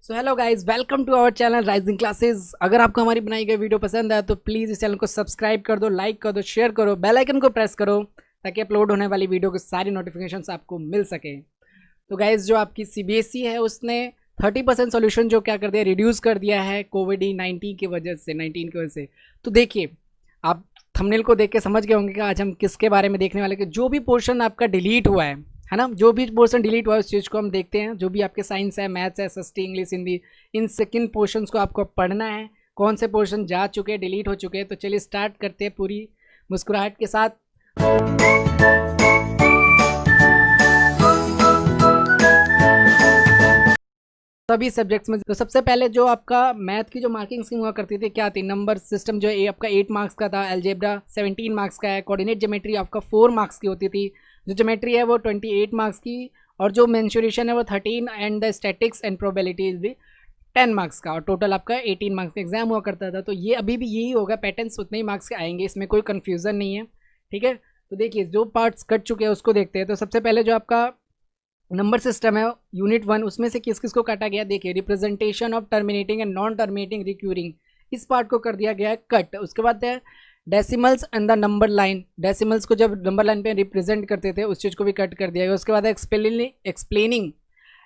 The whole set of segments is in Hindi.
So hello guys, welcome to our channel Rising Classes. अगर आपको हमारी बनाई गई वीडियो पसंद है तो प्लीज़ इस चैनल को सब्सक्राइब कर दो, लाइक कर दो, शेयर करो, बेल आइकन को प्रेस करो ताकि अपलोड होने वाली वीडियो की सारी नोटिफिकेशंस आपको मिल सके। तो गाइज, जो आपकी सीबीएसई है उसने 30% सोल्यूशन जो क्या कर दिया, रिड्यूस कर दिया है कोविड-19 की वजह से, 19 की वजह से। तो देखिए, आप थंबनेल को देख के समझ गए होंगे कि आज हम किसके बारे में देखने वाले, कि जो भी पोर्शन आपका डिलीट हुआ है ना, जो भी पोर्शन डिलीट हुआ है उस चीज़ को हम देखते हैं। जो भी आपके साइंस है, मैथ्स है, एसएसटी, इंग्लिश, हिंदी, इन किन पोर्शंस को आपको पढ़ना है, कौन से पोर्शन जा चुके हैं, डिलीट हो चुके हैं। तो चलिए स्टार्ट करते हैं पूरी मुस्कुराहट के साथ। सभी सब्जेक्ट्स में तो सबसे पहले जो आपका मैथ की जो मार्किंग स्कीम हुआ करती थी, क्या थी? नंबर सिस्टम जो है आपका 8 मार्क्स का था, अलजेब्रा 17 मार्क्स का है, कोऑर्डिनेट ज्योमेट्री आपका 4 मार्क्स की होती थी, जो ज्योमेट्री है वो 28 मार्क्स की, और जो मेंसुरेशन है वो 13, and the statics and probability भी 10 मार्क्स का, और टोटल आपका 18 मार्क्स का एग्जाम हुआ करता था। तो ये अभी भी यही होगा, पैटर्न्स उतने ही मार्क्स के आएंगे, इसमें कोई कन्फ्यूज़न नहीं है। ठीक है, तो देखिए जो पार्ट्स कट चुके हैं उसको देखते हैं। तो सबसे पहले जो आपका नंबर सिस्टम है यूनिट 1, उसमें से किस किस को काटा गया, देखिए representation of terminating and non terminating recurring, इस पार्ट को कर दिया गया है कट। उसके बाद है decimals and the number line, decimals को जब नंबर लाइन पे रिप्रेजेंट करते थे उस चीज़ को भी कट कर दिया गया। उसके बाद explaining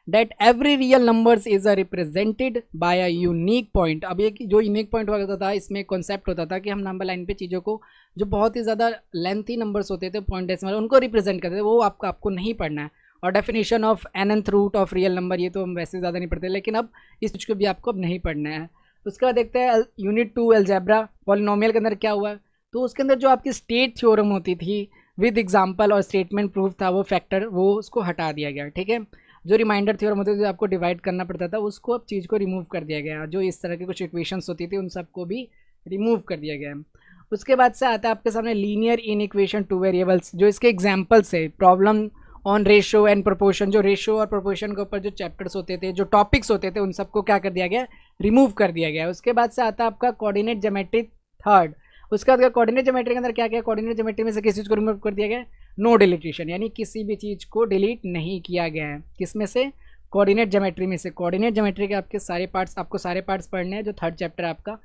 that every real numbers is represented by a unique point. अब ये जो यूनिक पॉइंट हुआ करता था, इसमें कॉन्सेप्ट होता था कि हम नंबर लाइन पे चीज़ों को, जो बहुत ही ज़्यादा लेंथी नंबर्स होते थे, पॉइंट डेसिमल, उनको रिप्रेजेंट करते थे, वो आपको नहीं पढ़ना है। और definition of nth root of real number, ये तो हम वैसे ज़्यादा नहीं पढ़ते, लेकिन अब इस चीज़ को भी आपको अब नहीं पढ़ना है। उसके बाद देखते हैं यूनिट 2 अलजेब्रा, पॉलिनोमियल के अंदर क्या हुआ। तो उसके अंदर जो आपकी स्टेट थ्योरम होती थी विद एग्जाम्पल और स्टेटमेंट प्रूफ था, वो फैक्टर, वो उसको हटा दिया गया। ठीक है, जो रिमाइंडर थ्योरम होती थी, जो आपको डिवाइड करना पड़ता था, उसको अब चीज़ को रिमूव कर दिया गया। जो इस तरह की कुछ इक्वेशंस होती थी उन सबको भी रिमूव कर दिया गया। उसके बाद से आता है आपके सामने linear in equation two variables, जो इसके एग्जाम्पल्स है, problem on ratio and proportion, जो रेशो और प्रोपोर्शन के ऊपर जो चैप्टर्स होते थे, जो टॉपिक्स होते थे, उन सबको क्या कर दिया गया, रिमूव कर दिया गया। उसके बाद से आता है आपका कोऑर्डिनेट ज्योमेट्री थर्ड। उसके बाद कोऑर्डिनेट ज्योमेट्री के अंदर क्या क्या, कोऑर्डिनेट ज्योमेट्री में से किस चीज़ को रिमूव कर दिया गया, नो डिलीटेशन, यानी किसी भी चीज़ को डिलीट नहीं किया गया है। किसमें से? कोऑर्डिनेट ज्योमेट्री में से। कोऑर्डिनेट ज्योमेट्री के आपके सारे पार्ट्स, आपको सारे पार्ट्स पढ़ने हैं, जो थर्ड चैप्टर है आपका।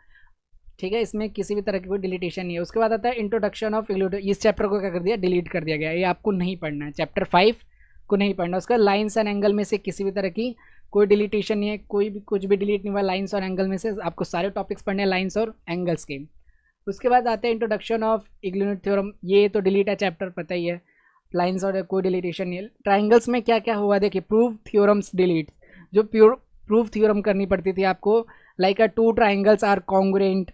ठीक है, इसमें किसी भी तरह की कोई डिलीटेशन नहीं है। उसके बाद आता है इंट्रोडक्शन ऑफ इग्लूड, इस चैप्टर को क्या कर दिया, डिलीट कर दिया गया, ये आपको नहीं पढ़ना है, चैप्टर 5 को नहीं पढ़ना। उसका लाइन्स एंड एंगल में से किसी भी तरह की कोई डिलीटेशन नहीं है, कोई भी कुछ भी डिलीट नहीं हुआ। लाइन्स और एंगल में से आपको सारे टॉपिक्स पढ़ने हैं, लाइन्स और एंगल्स के। उसके बाद आते हैं इंट्रोडक्शन ऑफ इग्लूड थ्योरम, ये तो डिलीट है चैप्टर, पता ही है। लाइन्स और कोई डिलीटेशन नहीं है। ट्राइंगल्स में क्या क्या हुआ, देखिए प्रूव थ्योरम्स डिलीट, जो प्रूफ थ्योरम करनी पड़ती थी आपको, like a two triangles are congruent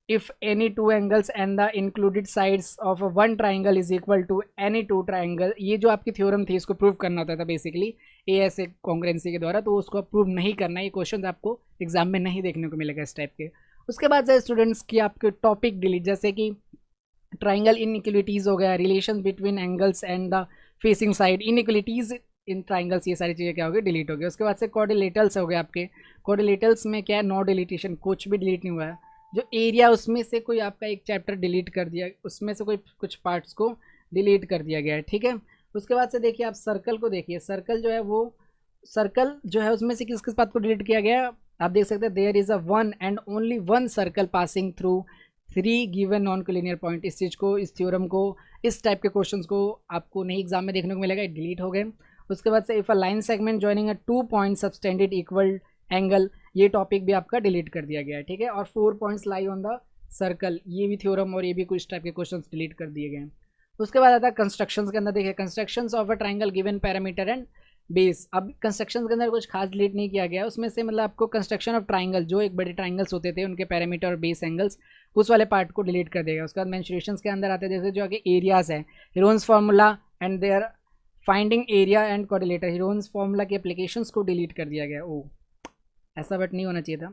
if any two angles and the included sides of one triangle is equal to any two triangle, ये जो आपकी थ्योरम थी इसको प्रूव करना होता था बेसिकली ए ऐसे कॉन्ग्रेंसी के द्वारा, तो उसको प्रूव नहीं करना। ये क्वेश्चन आपको एग्जाम में नहीं देखने को मिलेगा इस टाइप के। उसके बाद जो स्टूडेंट्स की आपके टॉपिक डिलीट, जैसे कि ट्राइंगल इनइक्वलिटीज़ हो गया, relation between angles and the facing side, inequalities in triangles, ये सारी चीज़ें क्या हो गई, डिलीट हो गई। उसके बाद से कोऑर्डिनेटल्स हो गए आपके। कोऑर्डिनेटल्स में क्या है, नो डिलीटेशन, कुछ भी डिलीट नहीं हुआ है। जो एरिया, उसमें से कोई आपका एक चैप्टर डिलीट कर दिया, उसमें से कोई कुछ पार्ट्स को डिलीट कर दिया गया है। ठीक है, उसके बाद से देखिए आप सर्कल को देखिए, सर्कल जो है वो, सर्कल जो है उसमें से किस किस बात को डिलीट किया गया, आप देख सकते हैं, there is a one and only one circle passing through 3 given non collinear point. इस चीज़ को, इस थ्योरम को, इस टाइप के क्वेश्चंस को आपको नहीं एग्जाम में देखने को मिलेगा, डिलीट हो गए। उसके बाद से if a line segment joining a 2 point subtended equal angle, ये टॉपिक भी आपका डिलीट कर दिया गया है। ठीक है, और 4 points lie on the circle, ये भी थ्योरम और ये भी कुछ टाइप के क्वेश्चंस डिलीट कर दिए गए हैं। उसके बाद आता है कंस्ट्रक्शंस के अंदर, देखिए constructions of a triangle given parameter and base. अब कंस्ट्रक्शन के अंदर कुछ खास डिलीट नहीं किया गया, उसमें से मतलब आपको कंस्ट्रक्शन ऑफ ट्राइंगल, जो एक बड़े ट्राइंगल्स होते थे उनके पैरामीटर और बेस एंगल्स, उस वाले पार्ट को डिलीट कर देगा। उसके बाद मेंसुरेशंस के अंदर आते हैं, जैसे जो आगे एरियाज है, Heron's formula and their finding area and coordinator, Heron's formula के एप्लीकेशंस को डिलीट कर दिया गया। ओ ऐसा बट नहीं होना चाहिए था,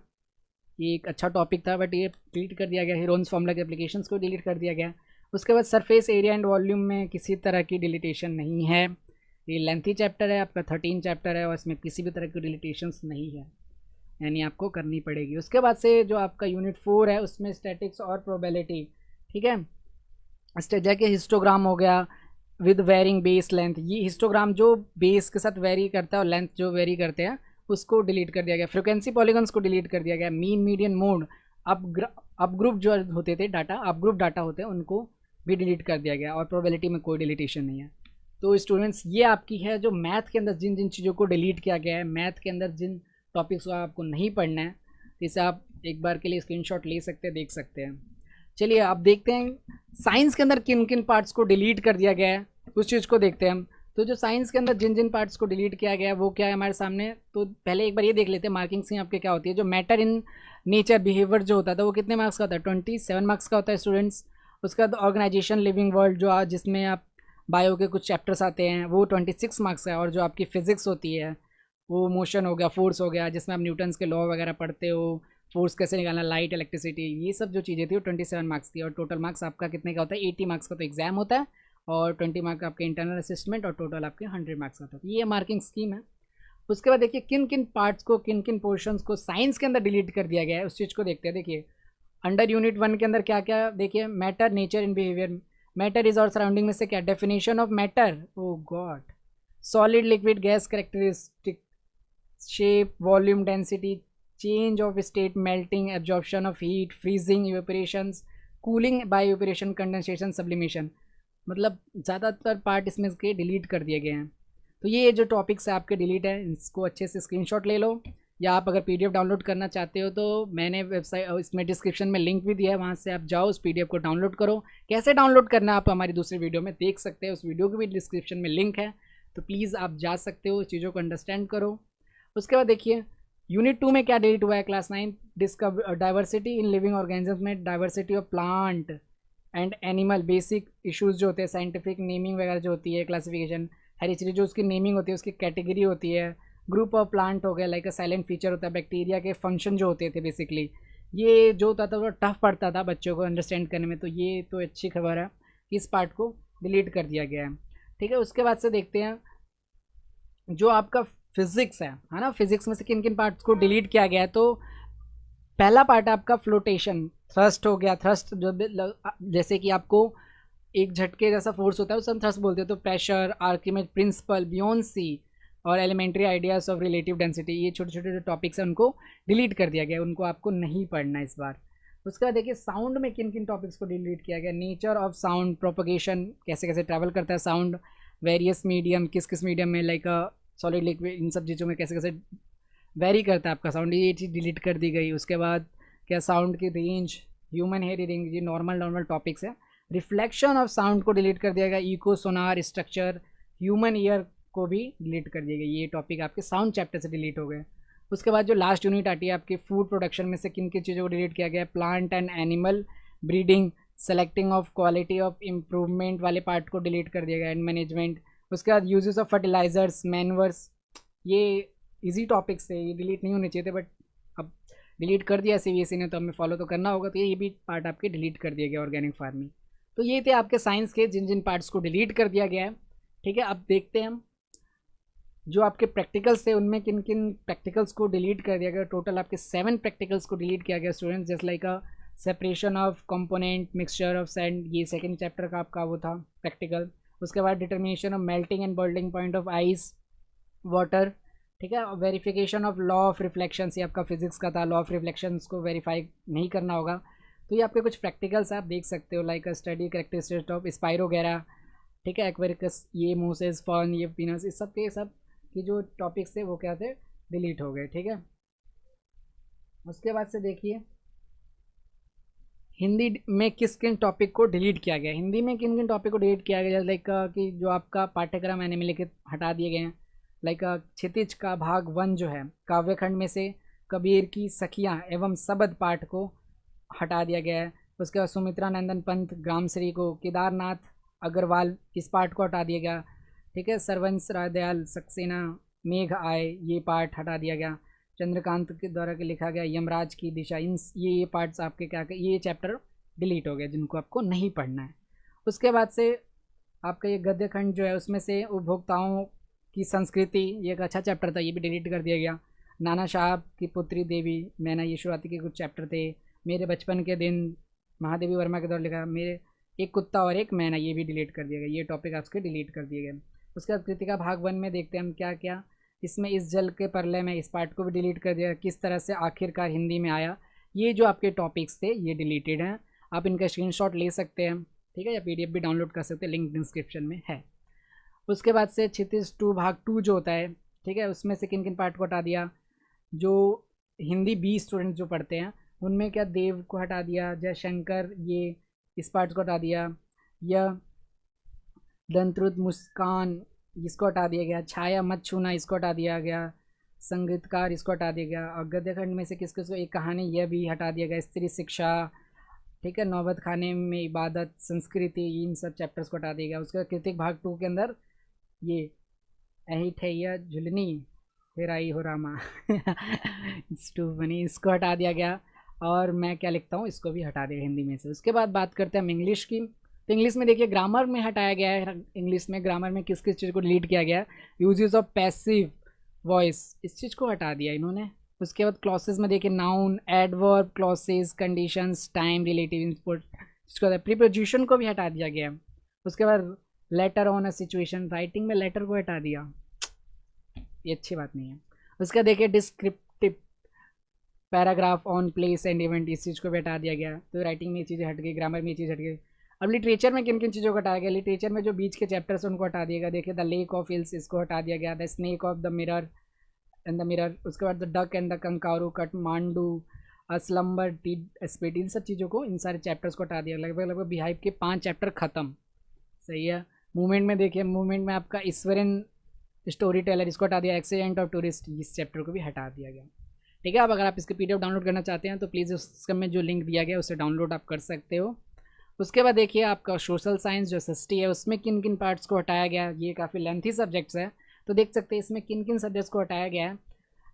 ये एक अच्छा टॉपिक था बट ये डिलीट कर दिया गया। हीरोन्स फार्मूला के एप्लीकेशंस को डिलीट कर दिया गया। उसके बाद सरफेस एरिया एंड वॉल्यूम में किसी तरह की डिलीटेशन नहीं है। ये लेंथी चैप्टर है आपका, 13 चैप्टर है, और इसमें किसी भी तरह की डिलीटेशंस नहीं है, यानी आपको करनी पड़ेगी। उसके बाद से जो आपका यूनिट 4 है उसमें स्टैटिक्स और प्रोबेबिलिटी। ठीक है, स्टेज के हिस्टोग्राम हो गया विद वेरिंग बेस लेंथ, ये हिस्टोग्राम जो बेस के साथ वेरी करता है और लेंथ जो वेरी करते हैं उसको डिलीट कर दिया गया, फ्रिक्वेंसी पॉलीगॉन्स को डिलीट कर दिया गया, mean median mode, up group जो होते थे डाटा, अप ग्रुप डाटा होते हैं उनको भी डिलीट कर दिया गया, और प्रोबेबिलिटी में कोई डिलीटेशन नहीं है। तो स्टूडेंट्स ये आपकी है जो मैथ के अंदर जिन जिन चीज़ों को डिलीट किया गया है, मैथ के अंदर जिन टॉपिक्स को आपको नहीं पढ़ना है, तो इसे आप एक बार के लिए स्क्रीनशॉट ले सकते हैं, देख सकते हैं। चलिए अब देखते हैं साइंस के अंदर किन किन पार्ट्स को डिलीट कर दिया गया है, उस चीज़ को देखते हैं हम। तो जो साइंस के अंदर जिन जिन पार्ट्स को डिलीट किया गया है वो क्या है हमारे सामने, तो पहले एक बार ये देख लेते हैं मार्किंग स्कीम आपके क्या होती है। जो मैटर इन नेचर बिहेवियर जो होता था वो कितने मार्क्स का होता है, 27 मार्क्स का होता है स्टूडेंट्स। उसके बाद ऑर्गेनाइजेशन लिविंग वर्ल्ड जो जिसमें आप बायो के कुछ चैप्टर्स आते हैं वो 26 मार्क्स का है। और जो आपकी फिजिक्स होती है वो मोशन हो गया, फोर्स हो गया, जिसमें आप न्यूटन्स के लॉ वगैरह पढ़ते हो, फोर्स कैसे निकालना, लाइट, इलेक्ट्रिसिटी, ये सब जो चीज़ें थी वो 27 मार्क्स थी। और टोटल मार्क्स आपका कितने का होता है, 80 मार्क्स का तो एग्जाम होता है, और 20 मार्क्स आपके इंटरनल असिस्मेंट, और टोटल आपके 100 मार्क्स का होता है। ये मार्किंग स्कीम है। उसके बाद देखिए किन किन पार्ट्स को, किन किन पोर्शंस को साइंस के अंदर डिलीट कर दिया गया है, उस चीज़ को देखते हैं। देखिए अंडर यूनिट 1 के अंदर क्या क्या, देखिए matter, nature in behaviour, matter is और सराउंडिंग में से क्या, definition of matter, oh God, solid liquid gas characteristic, shape, volume, density, change of state, melting, absorption of heat, freezing, evaporations, cooling by evaporation, condensation, sublimation, मतलब ज़्यादातर पार्ट इसमें के डिलीट कर दिए गए हैं। तो ये जो टॉपिक्स है आपके डिलीट है, इसको अच्छे से स्क्रीनशॉट ले लो, या आप अगर पीडीएफ डाउनलोड करना चाहते हो तो मैंने वेबसाइट इसमें डिस्क्रिप्शन में लिंक भी दिया है, वहाँ से आप जाओ उस पीडीएफ को डाउनलोड करो। कैसे डाउनलोड करना है आप हमारी दूसरी वीडियो में देख सकते हैं, उस वीडियो की भी डिस्क्रिप्शन में लिंक है, तो प्लीज़ आप जा सकते हो, चीज़ों को अंडरस्टैंड करो। उसके बाद देखिए यूनिट 2 में क्या डिलीट हुआ है, class 9 discover diversity in living organism में, diversity of plant and animal, basic issues जो होते हैं, साइंटिफिक नेमिंग वगैरह जो होती है, क्लासिफिकेशन, हेरिडिटी जो उसकी नेमिंग होती है, उसकी कैटेगरी होती है, ग्रुप ऑफ प्लांट हो गया, लाइक अ साइलेंट फीचर होता है, बैक्टीरिया के फंक्शन जो होते थे बेसिकली, ये जो होता था वो टफ पड़ता था बच्चों को अंडरस्टैंड करने में, तो ये तो अच्छी खबर है कि इस पार्ट को डिलीट कर दिया गया है। ठीक है, उसके बाद से देखते हैं जो आपका फिजिक्स है ना, फिजिक्स में से किन किन पार्ट्स को डिलीट किया गया है। तो पहला पार्ट है आपका फ्लोटेशन, थ्रस्ट हो गया, थ्रस्ट जो जैसे कि आपको एक झटके जैसा फोर्स होता है उसे हम थ्रस्ट बोलते हैं, तो प्रेशर, आर्किमेड प्रिंसिपल, बियोंसी, और elementary ideas of relative density, ये छोटे छोटे जो टॉपिक्स हैं उनको डिलीट कर दिया गया, उनको आपको नहीं पढ़ना इस बार। उसके बाद देखिए साउंड में किन किन टॉपिक्स को डिलीट किया गया, नेचर ऑफ साउंड, प्रोपगेशन, कैसे कैसे ट्रैवल करता है साउंड, वेरियस मीडियम, किस किस मीडियम में, लाइक सॉलिड लिक्विड, इन सब चीज़ों में कैसे कैसे वेरी करता है आपका साउंड, ये चीज़ डिलीट कर दी गई। उसके बाद क्या, साउंड की रेंज, ह्यूमन हेयरिंग, ये नॉर्मल टॉपिक्स है। रिफ्लेक्शन ऑफ साउंड को डिलीट कर दिया गया, इको, सोनार, स्ट्रक्चर, ह्यूमन ईयर को भी डिलीट कर दिया गया, ये टॉपिक आपके साउंड चैप्टर से डिलीट हो गए। उसके बाद जो लास्ट यूनिट आती है आपकी फूड प्रोडक्शन में से किन किन चीज़ों को डिलीट किया गया, plant and animal breeding, selecting of quality of improvement वाले पार्ट को डिलीट कर दिया गया, एंड मैनेजमेंट। उसके बाद यूजेस ऑफ फर्टिलाइजर्स, मैनवर्स, ये इजी टॉपिक्स थे, ये डिलीट नहीं होने चाहिए थे, बट अब डिलीट कर दिया सीबीएसई ने, तो हमें फॉलो तो करना होगा, तो ये भी पार्ट आपके डिलीट कर दिया गया, ऑर्गेनिक फार्मिंग। तो ये थे आपके साइंस के जिन जिन पार्ट्स को डिलीट कर दिया गया है। ठीक है, अब देखते हैं हम जो आपके प्रैक्टिकल्स थे उनमें किन किन प्रैक्टिकल्स को डिलीट कर दिया गया। टोटल आपके 7 प्रैक्टिकल्स को डिलीट किया गया students, just like a separation of component, mixture of sand, ये सेकंड चैप्टर का आपका वो था प्रैक्टिकल। उसके बाद determination of melting and boiling point of ice, water. ठीक है, verification of law of reflection, ये आपका फिजिक्स का था, लॉ ऑफ रिफ्लेक्शंस को वेरीफाई नहीं करना होगा। तो ये आपके कुछ प्रैक्टिकल्स आप देख सकते हो, like a study characteristics of spiro वगैरह। ठीक है, एक्वेरिकस, ये मोसेस, फॉर्न, ये पीनस, इस सब के सब कि जो टॉपिक्स थे वो क्या थे, डिलीट हो गए। ठीक है, उसके बाद से देखिए हिंदी में किस किन टॉपिक को डिलीट किया गया, हिंदी में किन किन टॉपिक को डिलीट किया गया, लाइक कि जो आपका पाठ्यक्रम है निम्नलिखित हटा दिए गए हैं। लाइक क्षितिज का भाग 1 जो है, काव्यखंड में से कबीर की सखियाँ एवं शबद पाठ को हटा दिया गया है। उसके बाद सुमित्रा नंदन पंत ग्रामश्री को, केदारनाथ अग्रवाल इस पाठ को हटा दिया गया। ठीक है, सरवंश रायदयाल सक्सेना मेघ आए, ये पार्ट हटा दिया गया। चंद्रकांत के द्वारा के लिखा गया यमराज की दिशा, इन ये पार्ट्स आपके क्या, ये चैप्टर डिलीट हो गए जिनको आपको नहीं पढ़ना है। उसके बाद से आपका ये गद्य खंड जो है उसमें से उपभोक्ताओं की संस्कृति, ये एक अच्छा चैप्टर था, ये भी डिलीट कर दिया गया। नाना साहब की पुत्री देवी मैना, ये शुरुआती के कुछ चैप्टर थे। मेरे बचपन के दिन महादेवी वर्मा के द्वारा लिखा मेरे एक कुत्ता और एक मैना, ये भी डिलीट कर दिया गया, ये टॉपिक आपके डिलीट कर दिए गए। उसके बाद कृतिका भाग 1 में देखते हैं हम क्या क्या, इसमें इस जल के प्रलय में इस पार्ट को भी डिलीट कर दिया, किस तरह से आखिरकार हिंदी में आया। ये जो आपके टॉपिक्स थे ये डिलीटेड हैं, आप इनका स्क्रीनशॉट ले सकते हैं, ठीक है, या पीडीएफ भी डाउनलोड कर सकते हैं, लिंक डिस्क्रिप्शन में है। उसके बाद से क्षितिज 2 भाग 2 जो होता है, ठीक है, उसमें से किन किन पार्ट को हटा दिया, जो हिंदी 20 स्टूडेंट जो पढ़ते हैं उनमें क्या देव को हटा दिया, जयशंकर ये इस पार्ट को हटा दिया, या दंत्रुत मुस्कान इसको हटा दिया गया, छाया मत छूना इसको हटा दिया गया, संगीतकार इसको हटा दिया गया, और गद्यखंड में से किस किस को एक कहानी यह भी हटा दिया गया, स्त्री शिक्षा, ठीक है, नौबत खाने में इबादत, संस्कृति, इन सब चैप्टर्स को हटा दिया गया। उसके बाद कृतिक भाग 2 के अंदर ये अही ठैया झुलनी फिर आई हो रामा टू बनी, इसको हटा दिया गया, और मैं क्या लिखता हूँ इसको भी हटा दिया हिंदी में से। उसके बाद बात करते हैं हम इंग्लिश की, तो इंग्लिश में देखिए ग्रामर में हटाया गया है, इंग्लिश में ग्रामर में किस किस चीज़ को डिलीट किया गया है, यूजेस ऑफ पैसिव वॉइस इस चीज़ को हटा दिया इन्होंने। उसके बाद क्लॉसेस में देखिए noun, adverb, clauses, conditions, time, relative, import, इसको प्रीपोजिशन को भी हटा दिया गया। उसके बाद later on a situation, writing में लेटर को हटा दिया, ये अच्छी बात नहीं है। उसका देखिए descriptive paragraph on place and event, इस चीज़ को भी हटा दिया गया। तो राइटिंग में ये चीज़ें हट गई, ग्रामर में ये चीज़ हट गई। अब लिटरेचर में किन किन चीज़ों को हटाया गया, लिटरेचर में जो बीच के चैप्टर्स उनको हटा दिया गया, देखिए द लेक ऑफ हिल्स इसको हटा दिया गया, the snake of the mirror and the mirror, उसके बाद the duck and the kangaroo, Kathmandu, slumber, teed speed, इन सब चीज़ों को, इन सारे चैप्टर्स को हटा दिया। लगभग लगभग बिहाइव के 5 चैप्टर खत्म, सही है। मूवमेंट में देखिए, मूवमेंट में आपका ईश्वरन स्टोरी टेलर इसको हटा दिया, एक्सीडेंट ऑफ टूरिस्ट इस चैप्टर को भी हटा दिया गया, ठीक है। अब अगर आप इसके पीडीएफ डाउनलोड करना चाहते हैं तो प्लीज़ उसका में जो लिंक दिया गया उससे डाउनलोड आप कर सकते हो। उसके बाद देखिए आपका सोशल साइंस जो एसएसटी है उसमें किन किन पार्ट्स को हटाया गया, ये काफ़ी लेंथी सब्जेक्ट्स है, तो देख सकते हैं इसमें किन किन सब्जेक्ट्स को हटाया गया है।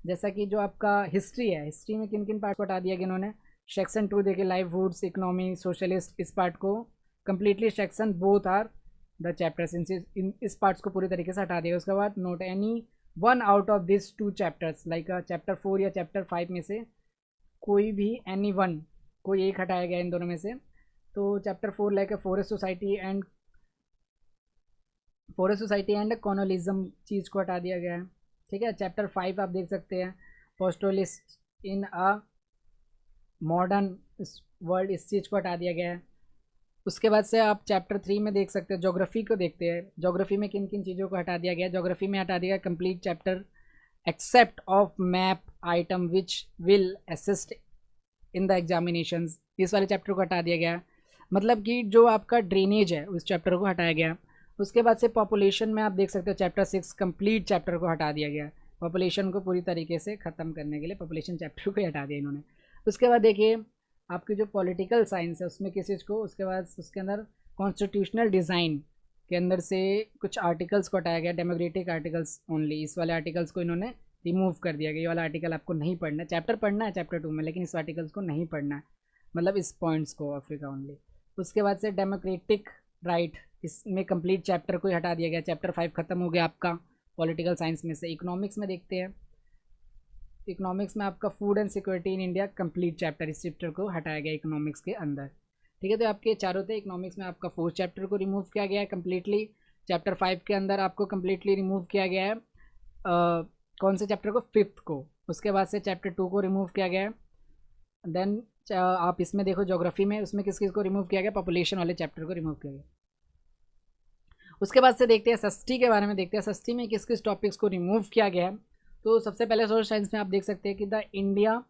जैसा कि जो आपका हिस्ट्री है, हिस्ट्री में किन किन पार्ट को हटा दिया गया इन्होंने, सेक्शन 2 देखिए लाइवहुड्स, इकोनॉमी, सोशलिस्ट, इस पार्ट को completely, section both are the chapters, इन इस पार्ट्स को पूरी तरीके से हटा दिया। उसके बाद note any one out of this 2 chapters, like chapter 4 या चैप्टर 5 में से कोई भी एनी वन, कोई एक हटाया गया इन दोनों में से। तो chapter 4 like forest society and colonialism चीज़ को हटा दिया गया है, ठीक है। चैप्टर 5 आप देख सकते हैं पोस्टलिस्ट इन अ मॉडर्न वर्ल्ड, इस चीज़ को हटा दिया गया है। उसके बाद से आप चैप्टर 3 में देख सकते हैं, ज्योग्राफी को देखते हैं, ज्योग्राफी में किन किन चीज़ों को हटा दिया गया। ज्योग्राफी में हटा दिया गया complete chapter except of map item which will assist in the examinations, इस वाले चैप्टर को हटा दिया गया, मतलब कि जो आपका ड्रेनेज है उस चैप्टर को हटाया गया। उसके बाद से पॉपुलेशन में आप देख सकते हो चैप्टर 6 कंप्लीट चैप्टर को हटा दिया गया, पॉपुलेशन को पूरी तरीके से ख़त्म करने के लिए पॉपुलेशन चैप्टर को हटा दिया इन्होंने। उसके बाद देखिए आपकी जो पॉलिटिकल साइंस है उसमें किस चीज़ को, उसके बाद उसके अंदर कॉन्स्टिट्यूशनल डिज़ाइन के अंदर से कुछ आर्टिकल्स को हटाया गया, डेमोक्रेटिक आर्टिकल्स ओनली, इस वाले आर्टिकल्स को इन्होंने रिमूव कर दिया गया। ये वाला आर्टिकल आपको नहीं पढ़ना है, चैप्टर पढ़ना है चैप्टर 2 में, लेकिन इस आर्टिकल्स को नहीं पढ़ना है, मतलब इस पॉइंट्स को, अफ्रीका ओनली। उसके बाद से डेमोक्रेटिक राइट, इसमें कंप्लीट चैप्टर को ही हटा दिया गया, चैप्टर 5 खत्म हो गया आपका पॉलिटिकल साइंस में से। इकोनॉमिक्स में देखते हैं, इकोनॉमिक्स में आपका food and security in India complete chapter, इस चैप्टर को हटाया गया इकोनॉमिक्स के अंदर, ठीक है। तो आपके चारों थे। इकोनॉमिक्स में आपका 4th चैप्टर को रिमूव किया गया है कम्प्लीटली, चैप्टर 5 के अंदर आपको कम्प्लीटली रिमूव किया गया है कौन से चैप्टर को, 5th को। उसके बाद से चैप्टर 2 को रिमूव किया गया है। देन आप इसमें देखो ज्योग्राफी में, उसमें किस किस को रिमूव किया गया, पॉपुलेशन वाले चैप्टर को रिमूव किया गया। उसके बाद से देखते हैं षष्ठी के बारे में, देखते हैं षष्ठी में किस किस टॉपिक्स को रिमूव किया गया है। तो सबसे पहले सोशल साइंस में आप देख सकते हैं कि द इंडिया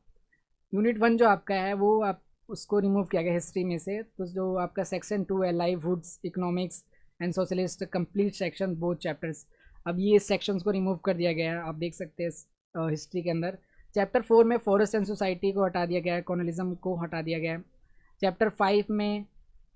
यूनिट 1 जो आपका है वो आप उसको रिमूव किया गया हिस्ट्री में से। तो जो आपका सेक्शन 2 है livelihoods, economics and socialist complete section both chapters, अब ये सेक्शंस को रिमूव कर दिया गया है, आप देख सकते हैं हिस्ट्री के अंदर। चैप्टर 4 में फॉरेस्ट एंड सोसाइटी को हटा दिया गया है, कॉलोनिज्म को हटा दिया गया है। चैप्टर 5 में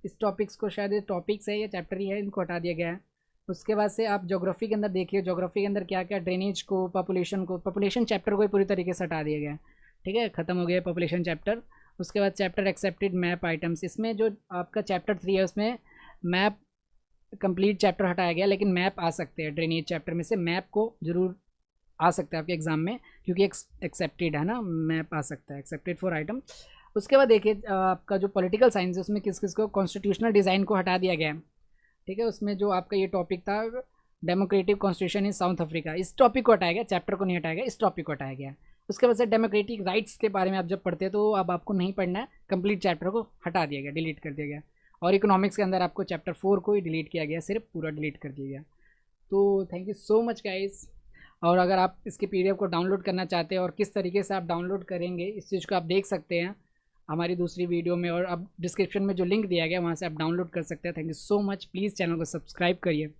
इस टॉपिक्स को, शायद ये टॉपिक्स है या चैप्टर ही है, इनको हटा दिया गया है। उसके बाद से आप ज्योग्राफी के अंदर देखिए, ज्योग्राफी के अंदर क्या क्या, ड्रेनेज को, पॉपुलेशन चैप्टर को ही पूरी तरीके से हटा दिया गया है, ठीक है, ख़त्म हो गया पॉपुलेशन चैप्टर। उसके बाद चैप्टर एक्सेप्टेड मैप आइटम्स, इसमें जो आपका चैप्टर 3 है उसमें मैप कंप्लीट चैप्टर हटाया गया, लेकिन मैप आ सकते हैं ड्रेनेज चैप्टर में से, मैप को जरूर आ सकता है आपके एग्जाम में क्योंकि एक्सेप्टेड है ना, मैप आ सकता है, एक्सेप्टेड फॉर आइटम। उसके बाद देखिए आपका जो पॉलिटिकल साइंस है उसमें किस किस को, कॉन्स्टिट्यूशनल डिज़ाइन को हटा दिया गया है, ठीक है। उसमें जो आपका ये टॉपिक था democratic constitution in south Africa, इस टॉपिक को हटाया गया, चैप्टर को नहीं हटाया गया, इस टॉपिक को हटाया गया। उसके वजह से डेमोक्रेटिक राइट्स के बारे में आप जब पढ़ते हैं तो अब आपको नहीं पढ़ना है, कंप्लीट चैप्टर को हटा दिया गया, डिलीट कर दिया गया। और इकोनॉमिक्स के अंदर आपको चैप्टर 4 को ही डिलीट किया गया, सिर्फ पूरा डिलीट कर दिया गया। तो thank you so much guys. और अगर आप इसकी पीडीएफ को डाउनलोड करना चाहते हैं और किस तरीके से आप डाउनलोड करेंगे इस चीज़ को आप देख सकते हैं हमारी दूसरी वीडियो में, और अब डिस्क्रिप्शन में जो लिंक दिया गया वहाँ से आप डाउनलोड कर सकते हैं। Thank you so much. Please channel को सब्सक्राइब करिए।